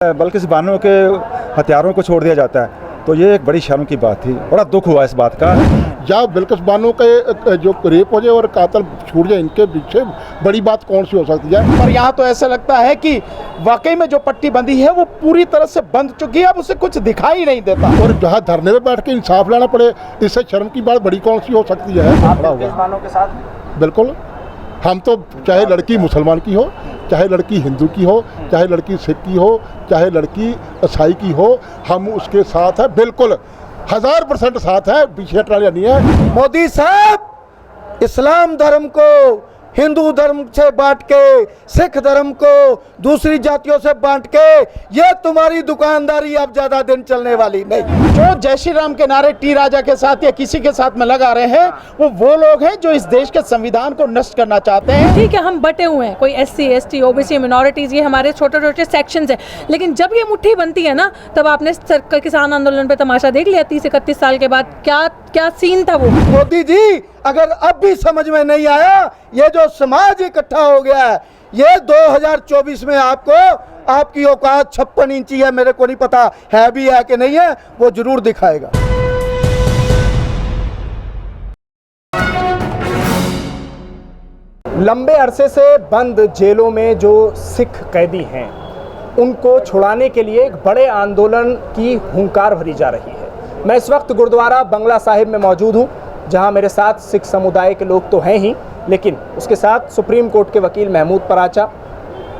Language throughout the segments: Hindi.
बल्कि बानो के हथियारों को छोड़ दिया जाता है, तो ये एक बड़ी शर्म की बात थी। बड़ा दुख हुआ इस बात का। या बिल्किस बानो के जो रेप हो जाए और कातल छूट जाए, इनके पीछे बड़ी बात कौन सी हो सकती है। पर यहाँ तो ऐसा लगता है कि वाकई में जो पट्टी बंदी है वो पूरी तरह से बंद चुकी है, अब उसे कुछ दिखाई नहीं देता। और जहाँ धरने पे बैठ के इंसाफ लेना पड़े, इससे शर्म की बात बड़ी कौन सी हो सकती है। बानो के साथ बिल्कुल, हम तो चाहे लड़की मुसलमान की हो, चाहे लड़की हिंदू की हो, चाहे लड़की सिख की हो, चाहे लड़की ईसाई की हो, हम उसके साथ है, बिल्कुल 1000% साथ है, पीछे हटना नहीं है। मोदी साहब इस्लाम धर्म को हिंदू धर्म से बांट के, सिख धर्म को दूसरी जातियों से बांट के, ये तुम्हारी दुकानदारी अब ज्यादा दिन चलने वाली नहीं। जो जय श्री राम के नारे टी राजा के साथ या किसी के साथ में लगा रहे हैं, वो लोग हैं जो इस देश के संविधान को नष्ट करना चाहते हैं। ठीक है, हम बटे हुए हैं, कोई SC ST OBC मिनॉरिटीज, ये हमारे छोटे छोटे सेक्शंस हैं, लेकिन जब ये मुट्ठी बनती है ना, तब आपने किसान आंदोलन पे तमाशा देख लिया 30-31 साल के बाद क्या सीन था वो। मोदी जी, अगर अब भी समझ में नहीं आया, ये जो समाज इकट्ठा हो गया है, ये 2024 में आपकी औकात 56 इंची है, मेरे को नहीं पता है भी है कि नहीं है, वो जरूर दिखाएगा। लंबे अरसे से बंद जेलों में जो सिख कैदी हैं, उनको छुड़ाने के लिए एक बड़े आंदोलन की हुंकार भरी जा रही है। मैं इस वक्त गुरुद्वारा बंगला साहिब में मौजूद हूँ, जहाँ मेरे साथ सिख समुदाय के लोग तो हैं ही, लेकिन उसके साथ सुप्रीम कोर्ट के वकील महमूद पराचा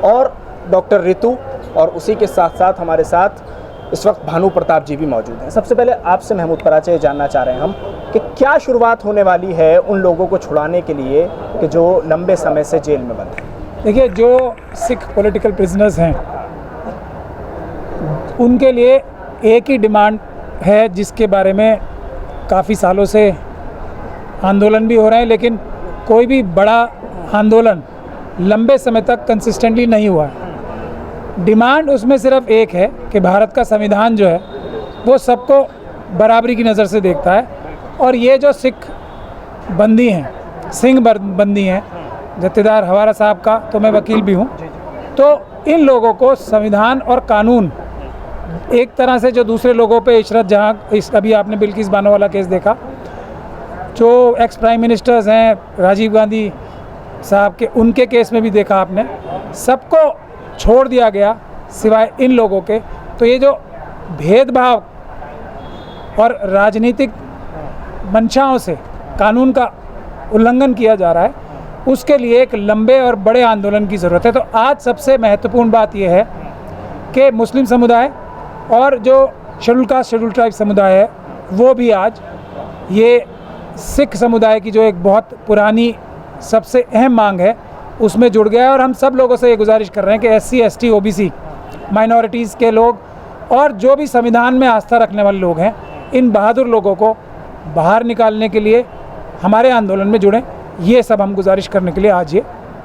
और डॉक्टर रितु, और उसी के साथ साथ हमारे साथ इस वक्त भानु प्रताप जी भी मौजूद हैं। सबसे पहले आपसे महमूद पराचा ये जानना चाह रहे हैं हम कि क्या शुरुआत होने वाली है उन लोगों को छुड़ाने के लिए कि जो लंबे समय से जेल में बंद हैं। देखिए, जो सिख पॉलिटिकल प्रिजनर्स हैं, उनके लिए एक ही डिमांड है जिसके बारे में काफ़ी सालों से आंदोलन भी हो रहे हैं, लेकिन कोई भी बड़ा आंदोलन लंबे समय तक कंसिस्टेंटली नहीं हुआ है। डिमांड उसमें सिर्फ एक है कि भारत का संविधान जो है वो सबको बराबरी की नज़र से देखता है, और ये जो सिख बंदी हैं, सिंह बंदी हैं, जत्थेदार हवारा साहब का तो मैं वकील भी हूँ, तो इन लोगों को संविधान और कानून एक तरह से जो दूसरे लोगों पे इशरत जहाँ अभी आपने बिल्किस बानो वाला केस देखा, जो एक्स प्राइम मिनिस्टर्स हैं राजीव गांधी साहब के, उनके केस में भी देखा आपने, सबको छोड़ दिया गया सिवाय इन लोगों के। तो ये जो भेदभाव और राजनीतिक मंशाओं से कानून का उल्लंघन किया जा रहा है, उसके लिए एक लंबे और बड़े आंदोलन की ज़रूरत है। तो आज सबसे महत्वपूर्ण बात यह है कि मुस्लिम समुदाय और जो शेड्यूल कास्ट शेड्यूल ट्राइब समुदाय है, वो भी आज ये सिख समुदाय की जो एक बहुत पुरानी सबसे अहम मांग है उसमें जुड़ गया है। और हम सब लोगों से ये गुजारिश कर रहे हैं कि SC ST OBC माइनॉरिटीज़ के लोग और जो भी संविधान में आस्था रखने वाले लोग हैं, इन बहादुर लोगों को बाहर निकालने के लिए हमारे आंदोलन में जुड़ें। ये सब हम गुजारिश करने के लिए आज ये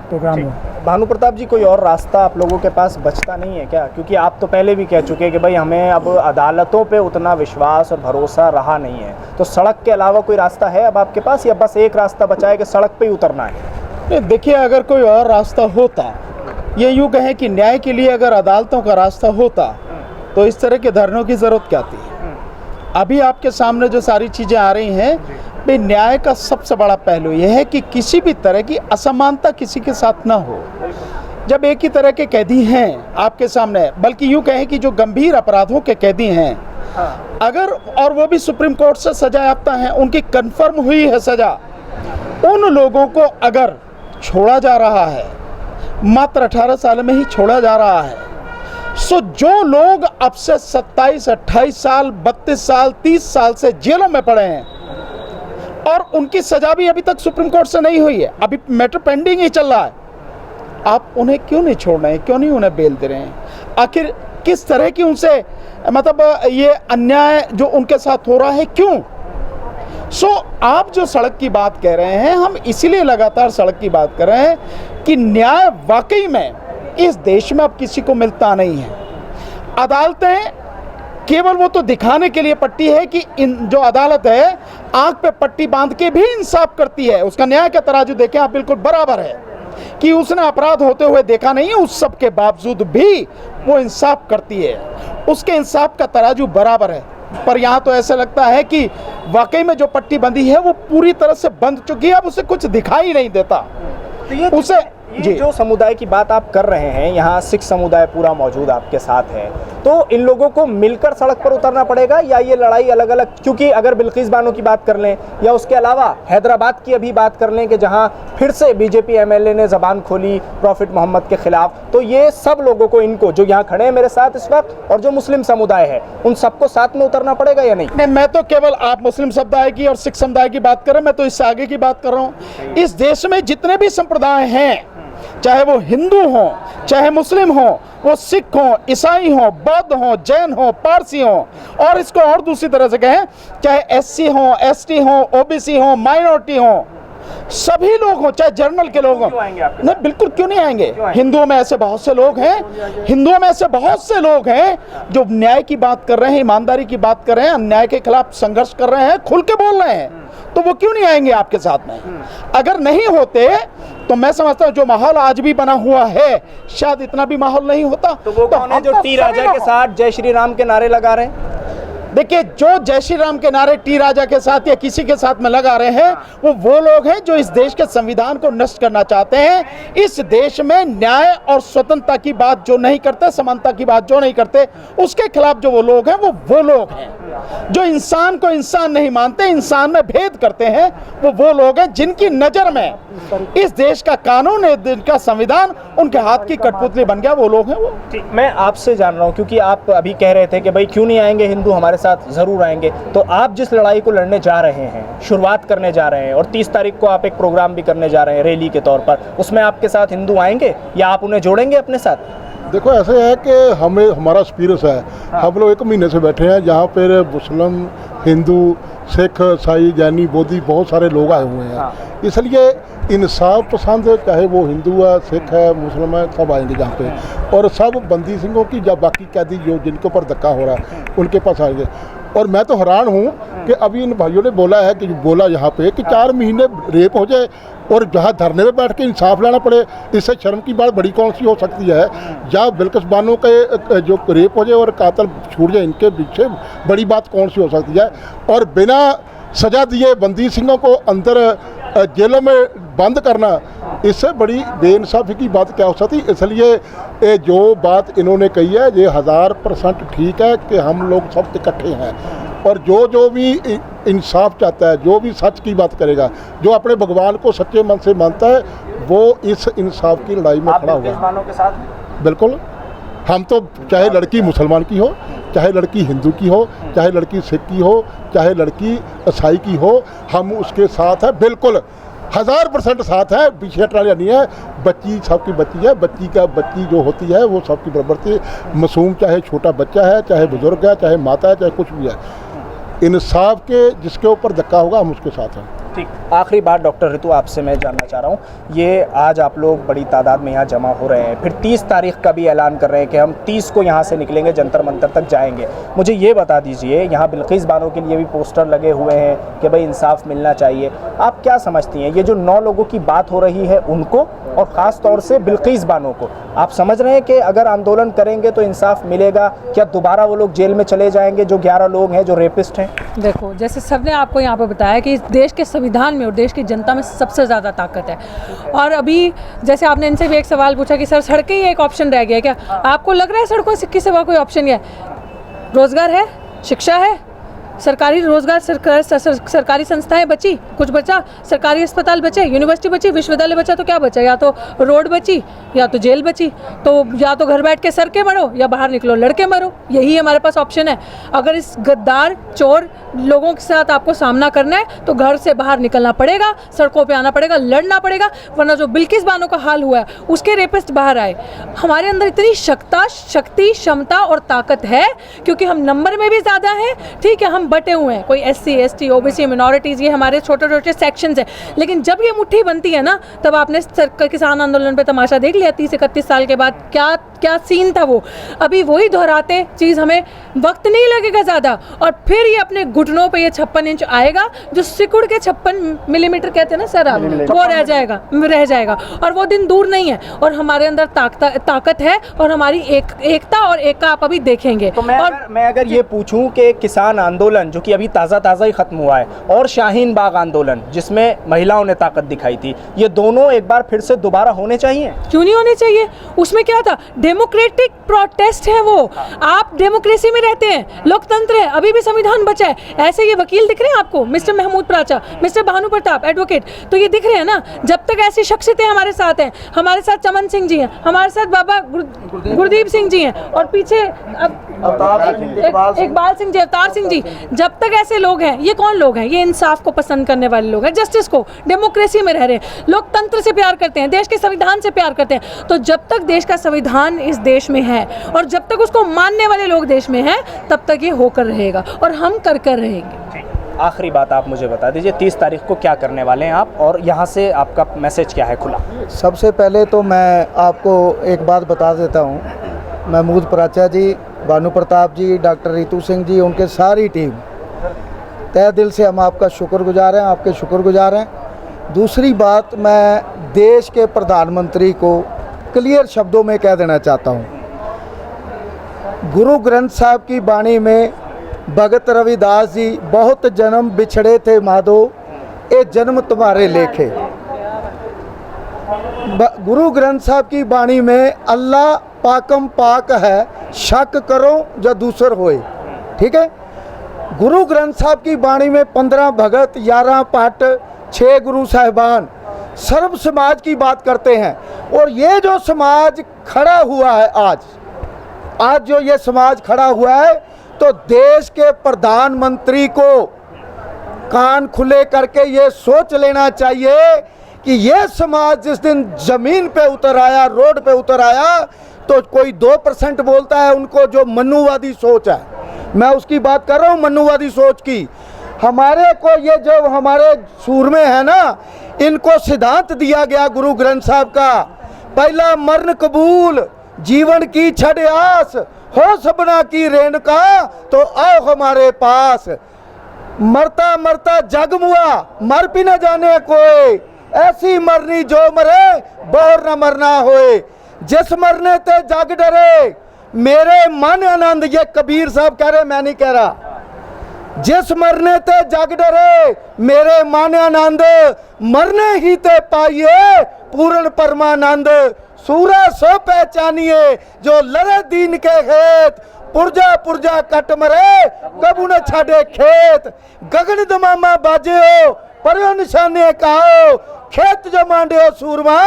प्रोग्राम हुआ। भानु प्रताप जी, कोई और रास्ता आप लोगों के पास बचता नहीं है क्या? क्योंकि आप तो पहले भी कह चुके हैं कि भाई हमें अब अदालतों पे उतना विश्वास और भरोसा रहा नहीं है, तो सड़क के अलावा कोई रास्ता है अब आपके पास, या बस एक रास्ता बचा है कि सड़क पे ही उतरना है? देखिए, अगर कोई और रास्ता होता, ये यूँ कहें कि न्याय के लिए अगर अदालतों का रास्ता होता, तो इस तरह के धरनों की ज़रूरत क्या थी। अभी आपके सामने जो सारी चीज़ें आ रही हैं, भाई न्याय का सबसे बड़ा पहलू यह है कि किसी भी तरह की असमानता किसी के साथ ना हो। जब एक ही तरह के कैदी हैं आपके सामने, बल्कि यूँ कहें कि जो गंभीर अपराधों के कैदी हैं, अगर और वो भी सुप्रीम कोर्ट से सजा याफ्ता हैं, उनकी कन्फर्म हुई है सजा, उन लोगों को अगर छोड़ा जा रहा है, मात्र 18 साल में ही छोड़ा जा रहा है, सो जो लोग अब से 27, 28 साल, 32 साल, 30 साल से जेलों में पड़े हैं और उनकी सजा भी अभी तक सुप्रीम कोर्ट से नहीं हुई है, अभी मैटर पेंडिंग ही चल रहा है, आप उन्हें क्यों नहीं छोड़ रहे हैं, क्यों नहीं उन्हें बेल दे रहे हैं? आखिर किस तरह की उनसे मतलब ये अन्याय जो उनके साथ हो रहा है, क्यों? आप जो सड़क की बात कह रहे हैं, हम इसीलिए लगातार सड़क की बात कर रहे हैं कि न्याय वाकई में इस देश में अब किसी को मिलता नहीं है। अदालतें केवल वो तो दिखाने के लिए पट्टी है कि इन जो अदालत है आंख पे पट्टी बांध के भी इंसाफ करती है, उसका न्याय का तराजू देखें आप, बिल्कुल बराबर है कि उसने अपराध होते हुए देखा नहीं है, उस सब के बावजूद भी वो इंसाफ करती है, उसके इंसाफ का तराजू बराबर है। पर यहाँ तो ऐसा लगता है कि वाकई में जो पट्टी बंधी है वो पूरी तरह से बंध चुकी है, अब उसे कुछ दिखाई नहीं देता। तो ये उसे ये जो समुदाय की बात आप कर रहे हैं, यहाँ सिख समुदाय पूरा मौजूद आपके साथ है, तो इन लोगों को मिलकर सड़क पर उतरना पड़ेगा या ये लड़ाई अलग अलग? क्योंकि अगर बिल्किस बानो की बात कर लें या उसके अलावा हैदराबाद की अभी बात कर लें कि जहाँ फिर से बीजेपी एमएलए ने जबान खोली प्रॉफिट मोहम्मद के खिलाफ, तो ये सब लोगों को, इनको जो यहाँ खड़े हैं मेरे साथ इस वक्त और जो मुस्लिम समुदाय है, उन सबको साथ में उतरना पड़ेगा या नहीं? नहीं, मैं तो केवल आप मुस्लिम समुदाय की और सिख समुदाय की बात कर रहे हैं, मैं तो इससे आगे की बात कर रहा हूँ। इस देश में जितने भी संप्रदाय हैं, चाहे वो हिंदू हो, चाहे मुस्लिम हो, वो सिख हो, ईसाई हो, बौद्ध हो, जैन हो, पारसी हो, और इसको और दूसरी तरह से कहें, चाहे एससी हो, एसटी हो, ओबीसी हो, माइनॉरिटी हो, सभी लोग हो, चाहे जर्नल के लोग हो। नहीं, बिल्कुल क्यों नहीं आएंगे? हिंदुओं में ऐसे बहुत से लोग हैं, हिंदुओं में ऐसे बहुत से लोग हैं जो न्याय की बात कर रहे हैं, ईमानदारी की बात कर रहे हैं, अन्याय के खिलाफ संघर्ष कर रहे हैं, खुल के बोल रहे हैं, तो वो क्यों नहीं आएंगे आपके साथ में? अगर नहीं होते तो मैं समझता हूँ जो माहौल आज भी बना हुआ है, शायद इतना भी माहौल नहीं होता। तो वो कौन है जो टी राजा के साथ जय श्री राम के नारे लगा रहे हैं? देखिए, जो जय श्री राम के नारे टी राजा के साथ या किसी के साथ में लगा रहे हैं, वो लोग हैं जो इस देश के संविधान को नष्ट करना चाहते हैं। इस देश में न्याय और स्वतंत्रता की बात जो नहीं करते, समानता की बात जो नहीं करते, उसके खिलाफ जो वो लोग हैं, वो लोग हैं जो इंसान को इंसान नहीं मानते, इंसान में भेद करते हैं। वो लोग हैं जिनकी नज़र में इस देश का कानून, इनका संविधान उनके हाथ की कठपुतली बन गया, वो लोग हैं वो। ठीक, मैं आपसे जान रहा हूँ, क्योंकि आप अभी कह रहे थे कि भाई क्यों नहीं आएंगे हिंदू हमारे साथ, ज़रूर आएंगे। तो आप जिस लड़ाई को लड़ने जा रहे हैं, शुरुआत करने जा रहे हैं, और 30 तारीख को आप एक प्रोग्राम भी करने जा रहे हैं रैली के तौर पर, उसमें आपके साथ हिंदू आएंगे या आप उन्हें जोड़ेंगे अपने साथ? देखो, ऐसे है कि हमें, हमारा एक्सपीरियंस है, हम लोग 1 महीने से बैठे हैं, जहाँ पर मुस्लिम, हिंदू, सिख, ईसाई, जैनी, बौद्धी बहुत सारे लोग आए हुए हैं। इसलिए इंसाफ पसंद, चाहे वो हिंदू है, सिख है, मुस्लिम है, सब आएंगे जहाँ पे, और सब बंदी सिंहों की, जब बाकी कैदी जो जिनके ऊपर धक्का हो रहा है उनके पास आएंगे। और मैं तो हैरान हूँ कि अभी इन भाइयों ने बोला है कि बोला यहाँ पे कि 4 महीने रेप हो जाए और जहाँ धरने में बैठ के इंसाफ लाना पड़े, इससे शर्म की बात बड़ी कौन सी हो सकती है? जहाँ बिल्किस बानो के जो रेप हो जाए और कातिल छूट जाए, इनके पीछे बड़ी बात कौन सी हो सकती है? और बिना सजा दिए बंदी सिंहों को अंदर जेलों में बंद करना, इससे बड़ी बेइंसाफी की बात क्या हो सकती? इसलिए जो बात इन्होंने कही है, ये 1000% ठीक है कि हम लोग सब इकट्ठे हैं, और जो भी इंसाफ चाहता है, जो भी सच की बात करेगा, जो अपने भगवान को सच्चे मन से मानता है, वो इस इंसाफ की लड़ाई में खड़ा होगा। बिल्कुल, हम तो चाहे लड़की मुसलमान की हो, चाहे लड़की हिंदू की हो, चाहे लड़की सिख की हो, चाहे लड़की ईसाई की हो, हम उसके साथ हैं, बिल्कुल 1000% साथ है, पीछे हटना नहीं है। बच्ची सबकी बच्ची है, बच्ची जो होती है वो सबकी बराबर थी, मासूम चाहे छोटा बच्चा है, चाहे बुजुर्ग है, चाहे माता है, चाहे कुछ भी है, इंसाफ के जिसके ऊपर धक्का होगा हम उसके साथ हैं। ठीक, आखिरी बात डॉक्टर ऋतु आपसे मैं जानना चाह रहा हूँ, ये आज आप लोग बड़ी तादाद में यहाँ जमा हो रहे हैं, फिर 30 तारीख का भी ऐलान कर रहे हैं कि हम 30 को यहाँ से निकलेंगे, जंतर मंतर तक जाएंगे। मुझे ये बता दीजिए, यहाँ बिल्किस बानो के लिए भी पोस्टर लगे हुए हैं कि भाई इंसाफ मिलना चाहिए, आप क्या समझती हैं? ये जो 9 लोगों की बात हो रही है उनको, और ख़ास तौर से बिल्किस बानो को, आप समझ रहे हैं कि अगर आंदोलन करेंगे तो इंसाफ मिलेगा? क्या दोबारा वो लोग जेल में चले जाएंगे जो 11 लोग हैं जो रेपिस्ट हैं? देखो, जैसे सबने आपको यहाँ पे बताया कि इस देश के संविधान में और देश की जनता में सबसे ज़्यादा ताकत है। और अभी जैसे आपने इनसे भी एक सवाल पूछा कि सर सड़कें ही एक ऑप्शन रह गया क्या? आपको लग रहा है सड़कों के सिवा कोई ऑप्शन है? रोज़गार है, शिक्षा है, सरकारी रोजगार, सरकारी संस्थाएं बची, कुछ बचा? सरकारी अस्पताल बचे, यूनिवर्सिटी बची, विश्वविद्यालय बचा, तो क्या बचा? या तो रोड बची या तो जेल बची। तो या तो घर बैठ के सर के मरो या बाहर निकलो लड़के मरो, यही हमारे पास ऑप्शन है। अगर इस गद्दार चोर लोगों के साथ आपको सामना करना है तो घर से बाहर निकलना पड़ेगा, सड़कों पे आना पड़ेगा, लड़ना पड़ेगा, वरना जो बिल्किस बानो का हाल हुआ है उसके रेपिस्ट बाहर आए। हमारे अंदर इतनी शक्ति, क्षमता और ताकत है, क्योंकि हम नंबर में भी ज़्यादा हैं, ठीक है, हम हम बटे हुए हैं, कोई SC ST OBC मिनॉरिटीज़, ये हमारे छोटे छोटे सेक्शंस हैं। लेकिन जब ये मुट्ठी बनती है ना, तब आपने किसान आंदोलन पे तमाशा देख लिया 30-31 साल के बाद क्या क्या सीन था वो। अभी वही दोहराते चीज़, हमें वक्त नहीं लगेगा ज़्यादा, और फिर ये अपने घुटनों पे ये 56 इंच आएगा, जो सिकुड़ के 56 मिलीमीटर कहते हैं ना सर आप, वो रह जाएगा और वो दिन दूर नहीं है। और हमारे अंदर ताकत है और हमारी एकता और एका आप अभी देखेंगे। तो मैं अगर ये पूछूं कि किसान आंदोलन जो कि अभी ताज़ा ही ख़त्म हुआ है, और शाहीन बाग आंदोलन जिसमें महिलाओं ने ताकत दिखाई थी, ये दोनों एक बार फिर से दोबारा होने चाहिए? क्यों नहीं होने चाहिए? उसमें क्या था, डेमोक्रेटिक प्रोटेस्ट है वो। आप डेमोक्रेसी में रहते हैं, लोकतंत्र है, अभी भी संविधान बचा है। ऐसे ये वकील दिख रहे हैं आपको, मिस्टर महमूद प्राचा, मिस्टर भानु प्रताप एडवोकेट, तो ये दिख रहे हैं ना। जब तक ऐसी शख्सियतें हमारे साथ हैं, हमारे साथ चमन सिंह जी हैं, हमारे साथ बाबा गुरदीप सिंह जी हैं, और पीछे इकबाल सिंह जी, अवतार सिंह जी, जब तक ऐसे लोग हैं, ये कौन लोग हैं? ये इंसाफ को पसंद करने वाले लोग हैं, जस्टिस को, डेमोक्रेसी में रह रहे हैं, लोकतंत्र से प्यार करते हैं, देश के संविधान से प्यार करते हैं। तो जब तक देश का संविधान इस देश में है और जब तक उसको मानने वाले लोग देश में हैं, तब तक ये होकर रहेगा और हम कर रहेंगे। आखिरी बात आप मुझे बता दीजिए, 30 तारीख को क्या करने वाले हैं आप, और यहाँ से आपका मैसेज क्या है खुला? सबसे पहले तो मैं आपको एक बात बता देता हूँ, महमूद प्राचा जी, भानु प्रताप जी, डॉक्टर रितु सिंह जी, उनके सारी टीम, तहे दिल से हम आपका शुक्रगुजार हैं, आपके शुक्रगुजार हैं। दूसरी बात, मैं देश के प्रधानमंत्री को क्लियर शब्दों में कह देना चाहता हूँ, गुरु ग्रंथ साहब की बाणी में भगत रविदास जी, बहुत जन्म बिछड़े थे माधो, ए जन्म तुम्हारे लेखे। गुरु ग्रंथ साहब की बाणी में अल्लाह पाकम पाक है, शक करो जो दूसर होए, ठीक है। गुरु ग्रंथ साहब की बाणी में 15 भगत, 11 पाठ, 6 गुरु साहिबान, सर्व समाज की बात करते हैं। और ये जो समाज खड़ा हुआ है आज जो ये समाज खड़ा हुआ है, तो देश के प्रधानमंत्री को कान खुले करके ये सोच लेना चाहिए कि ये समाज जिस दिन ज़मीन पे उतर आया, रोड पे उतर आया, तो कोई 2% बोलता है उनको, जो मनुवादी सोच है, मैं उसकी बात कर रहा हूँ, मनुवादी सोच की। हमारे को ये जो हमारे सूरमे है ना, इनको सिद्धांत दिया गया गुरु ग्रंथ साहब का, पहला मरण कबूल, जीवन की छड़ आस, हो सबना की रेणुका, तो आओ हमारे पास। मरता मरता जग मुआ, मर भी न जाने कोई, ऐसी मरनी जो मरे बोर न मरना होए। जिस मरने ते जग डरे, मेरे मन आनंद, ये कबीर साहब कह रहे, मैं नहीं कह रहा। जिस मरने ते जग डरे, मेरे मन आनंद, मरने ही ते पाइए पूर्ण परमानंद। सूरा सो पहचानिए जो लड़े दीन के खेत, पुरजा पुरजा कट मरे कबू न छाड़े खेत। गगन दमामा बाजे हो पर निशाने कहो, खेत जो मांडे हो सूरमा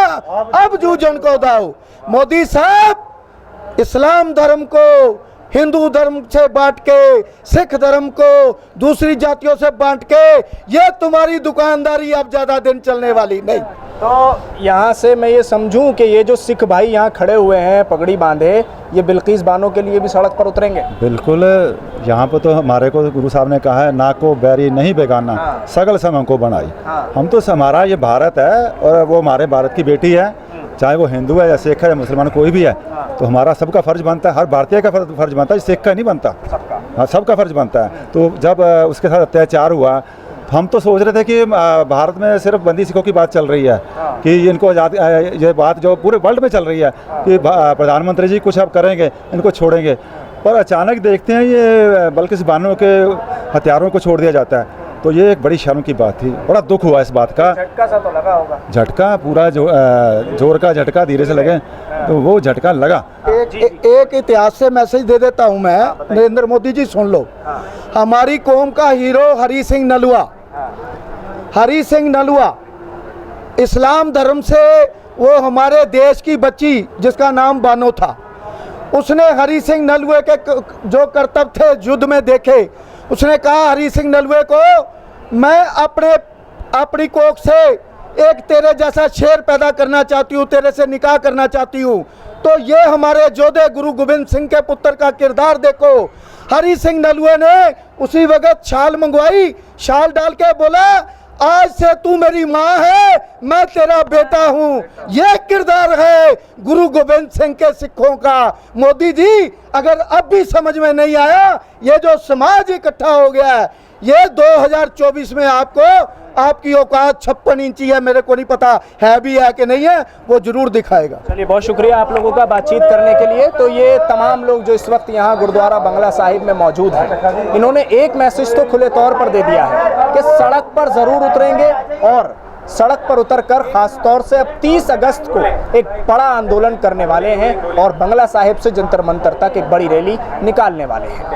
अब जूझन को दाओ। मोदी साहब, इस्लाम धर्म को हिंदू धर्म से बांट के, सिख धर्म को दूसरी जातियों से बांट के, ये तुम्हारी दुकानदारी अब ज़्यादा दिन चलने वाली नहीं। तो यहाँ से मैं ये समझूं कि ये जो सिख भाई यहाँ खड़े हुए हैं पगड़ी बांधे, ये बिल्किस बानो के लिए भी सड़क पर उतरेंगे? बिल्कुल, यहाँ पर तो हमारे को गुरु साहब ने कहा है, ना को बैरी नहीं बेगाना, सगल संग को बनाई। हम तो हमारा ये भारत है और वो हमारे भारत की बेटी है, चाहे वो हिंदू है या सिख है या मुसलमान कोई भी है, तो हमारा सबका फ़र्ज बनता है, हर भारतीय का फ़र्ज बनता है, सिख का नहीं बनता, हाँ सबका फ़र्ज बनता है। तो जब उसके साथ अत्याचार हुआ, हम तो सोच रहे थे कि भारत में सिर्फ बंदी सिखों की बात चल रही है, कि इनको आज़ाद, ये बात जो पूरे वर्ल्ड में चल रही है कि प्रधानमंत्री जी कुछ अब करेंगे, इनको छोड़ेंगे, पर अचानक देखते हैं ये बिल्किस बानो के हथियारों को छोड़ दिया जाता है। तो ये एक बड़ी शर्म की बात थी, बड़ा दुख हुआ इस बात का। झटका सा तो लगा होगा? झटका पूरा जोर का झटका धीरे से लगे, तो वो झटका लगा। एक इतिहास से मैसेज दे देता हूँ मैं, नरेंद्र मोदी जी सुन लो। हमारी कौम का हीरो हरी सिंह नलुआ, हरी सिंह नलुआ इस्लाम धर्म से, वो हमारे देश की बच्ची जिसका नाम बानो था, उसने हरी सिंह नलुए के जो करतब थे युद्ध में देखे, उसने कहा हरी सिंह नलुए को, मैं अपनी कोख से एक तेरे जैसा शेर पैदा करना चाहती हूँ, तेरे से निकाह करना चाहती हूँ। तो ये हमारे जोधे गुरु गोविंद सिंह के पुत्र का किरदार देखो। हरि सिंह नलुए ने उसी वक्त शाल मंगवाई, शाल डाल के बोला आज से तू मेरी माँ है, मैं तेरा बेटा हूँ। ये किरदार है गुरु गोविंद सिंह के सिखों का। मोदी जी अगर अब भी समझ में नहीं आया, ये जो समाज इकट्ठा हो गया है, ये 2024 में आपकी औकात 56 इंची है, मेरे को नहीं पता है भी है कि नहीं है, वो जरूर दिखाएगा। चलिए, बहुत शुक्रिया आप लोगों का बातचीत करने के लिए। तो ये तमाम लोग जो इस वक्त यहाँ गुरुद्वारा बंगला साहिब में मौजूद हैं, इन्होंने एक मैसेज तो खुले तौर पर दे दिया है कि सड़क पर ज़रूर उतरेंगे और सड़क पर उतरकर खास तौर से अब 30 अगस्त को एक बड़ा आंदोलन करने वाले हैं और बंगला साहिब से जंतर मंतर तक एक बड़ी रैली निकालने वाले हैं।